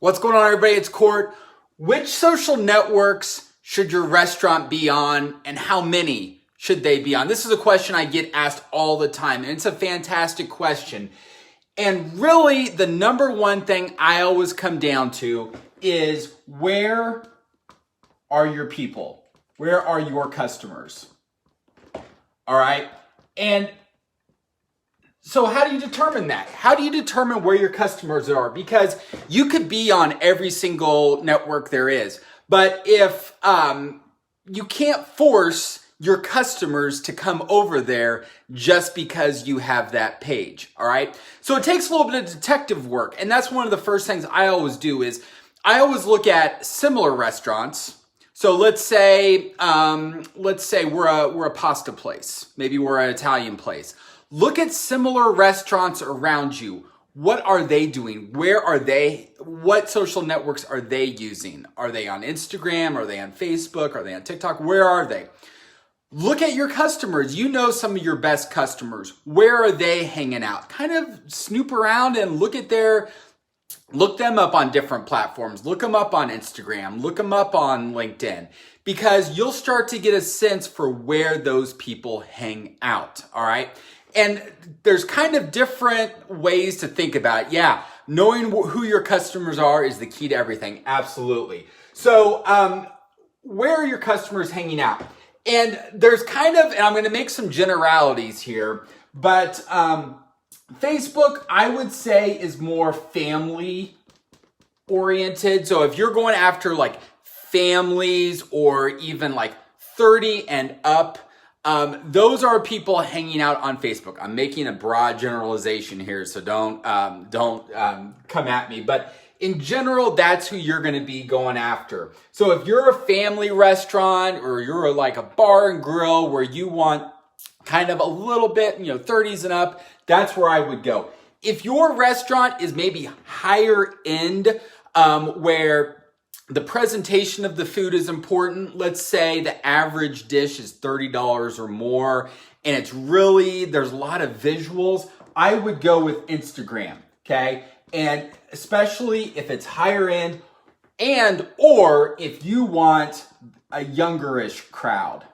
What's going on, everybody? It's Court. Which social networks should your restaurant be on, and how many should they be on? This is a question I get asked all the time, and it's a fantastic question. And really, the number one thing I always come down to is, where are your people? Where are your customers? All right? And so how do you determine that? How do you determine where your customers are? Because you could be on every single network there is, but if you can't force your customers to come over there just because you have that page, all right? So it takes a little bit of detective work, and that's one of the first things I always do is I always look at similar restaurants. So let's say we're a pasta place, maybe we're an Italian place. Look at similar restaurants around you. What are they doing? Where are they? What social networks are they using? Are they on Instagram? Are they on Facebook? Are they on TikTok? Where are they? Look at your customers. You know some of your best customers. Where are they hanging out? Kind of snoop around and look them up on different platforms. Look them up on Instagram. Look them up on LinkedIn. Because you'll start to get a sense for where those people hang out, all right? And there's kind of different ways to think about it. Yeah, knowing who your customers are is the key to everything. Absolutely. So where are your customers hanging out? And there's and I'm going to make some generalities here, but Facebook, I would say, is more family oriented. So if you're going after like families or even like 30 and up, those are people hanging out on Facebook. I'm making a broad generalization here, so don't come at me. But in general, that's who you're going to be going after. So if you're a family restaurant or you're like a bar and grill where you want kind of a little bit, 30s and up, that's where I would go. If your restaurant is maybe higher end, where the presentation of the food is important. Let's say the average dish is $30 or more, and there's a lot of visuals. I would go with Instagram, okay? And especially if it's higher end or if you want a youngerish crowd,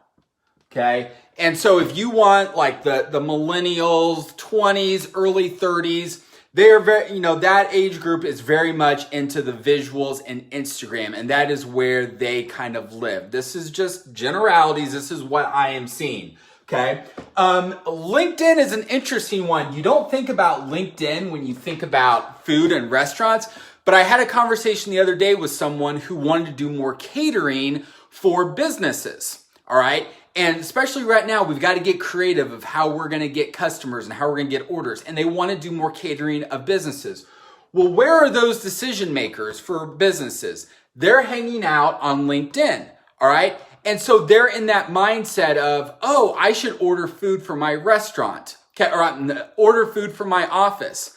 okay? And so if you want like the millennials, 20s, early 30s, they're very, that age group is very much into the visuals and Instagram, and that is where they kind of live. This is just generalities. This is what I am seeing. Okay. LinkedIn is an interesting one. You don't think about LinkedIn when you think about food and restaurants, but I had a conversation the other day with someone who wanted to do more catering for businesses. All right. And especially right now, we've got to get creative of how we're going to get customers and how we're going to get orders. And they want to do more catering of businesses. Well, where are those decision makers for businesses? They're hanging out on LinkedIn. All right. And so they're in that mindset of, oh, I should order food for my restaurant, or order food for my office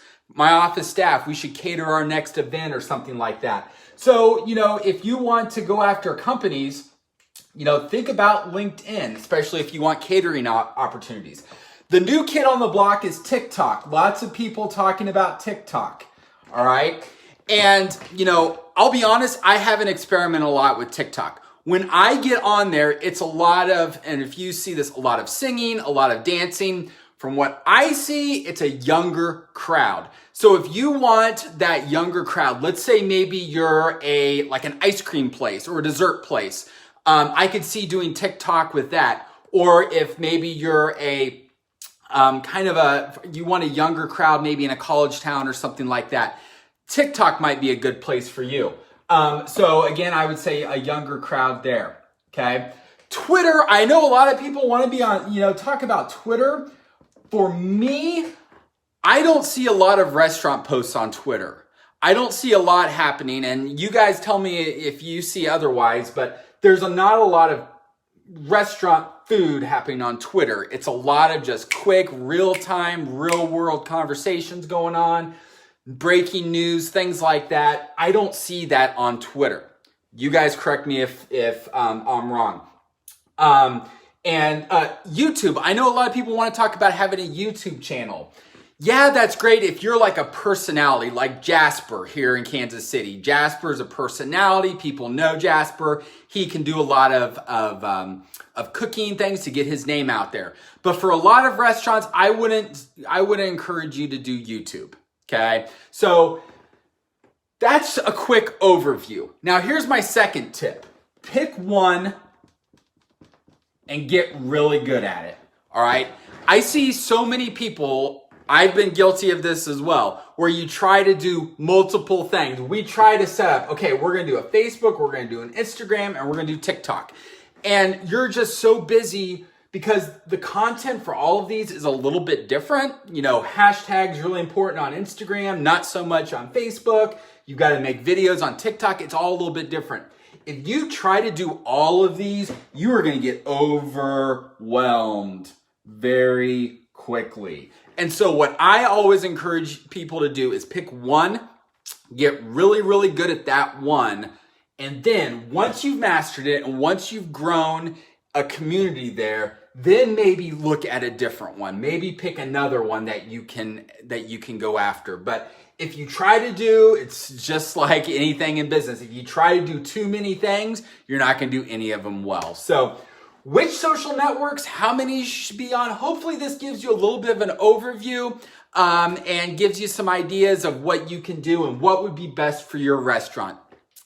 staff. We should cater our next event or something like that. So, if you want to go after companies, think about LinkedIn, especially if you want catering opportunities. The new kid on the block is TikTok. Lots of people talking about TikTok. All right. And, I'll be honest, I haven't experimented a lot with TikTok. When I get on there, it's a lot of singing, a lot of dancing. From what I see, it's a younger crowd. So if you want that younger crowd, let's say maybe you're an ice cream place or a dessert place. I could see doing TikTok with that. Or if maybe you're you want a younger crowd, maybe in a college town or something like that, TikTok might be a good place for you. So again, I would say a younger crowd there. Okay. Twitter, I know a lot of people want to be on, talk about Twitter. For me, I don't see a lot of restaurant posts on Twitter. I don't see a lot happening, and you guys tell me if you see otherwise, but there's not a lot of restaurant food happening on Twitter. It's a lot of just quick, real-time, real-world conversations going on, breaking news, things like that. I don't see that on Twitter. You guys correct me if I'm wrong. And YouTube, I know a lot of people want to talk about having a YouTube channel. Yeah, that's great if you're like a personality, like Jasper here in Kansas City. Jasper is a personality. People know Jasper. He can do a lot of cooking things to get his name out there. But for a lot of restaurants, I wouldn't encourage you to do YouTube. Okay, so that's a quick overview. Now here's my second tip: pick one and get really good at it. All right, I see so many people. I've been guilty of this as well, where you try to do multiple things. We try to set up, okay, we're going to do a Facebook, we're going to do an Instagram, and we're going to do TikTok. And you're just so busy because the content for all of these is a little bit different. You know, hashtags really important on Instagram, not so much on Facebook. You got to make videos on TikTok. It's all a little bit different. If you try to do all of these, you are going to get overwhelmed very quickly. And so what I always encourage people to do is pick one, get really, really good at that one. And then once you've mastered it and once you've grown a community there, then maybe look at a different one. Maybe pick another one that you can go after. But if you try to do, it's just like anything in business. If you try to do too many things, you're not going to do any of them well. So which social networks, how many you should be on? Hopefully this gives you a little bit of an overview and gives you some ideas of what you can do and what would be best for your restaurant.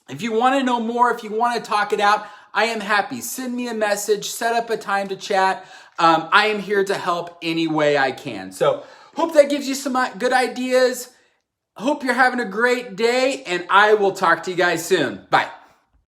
If you want to know more, if you want to talk it out, I am happy. Send me a message, set up a time to chat. I am here to help any way I can. So hope that gives you some good ideas. Hope you're having a great day, and I will talk to you guys soon. Bye.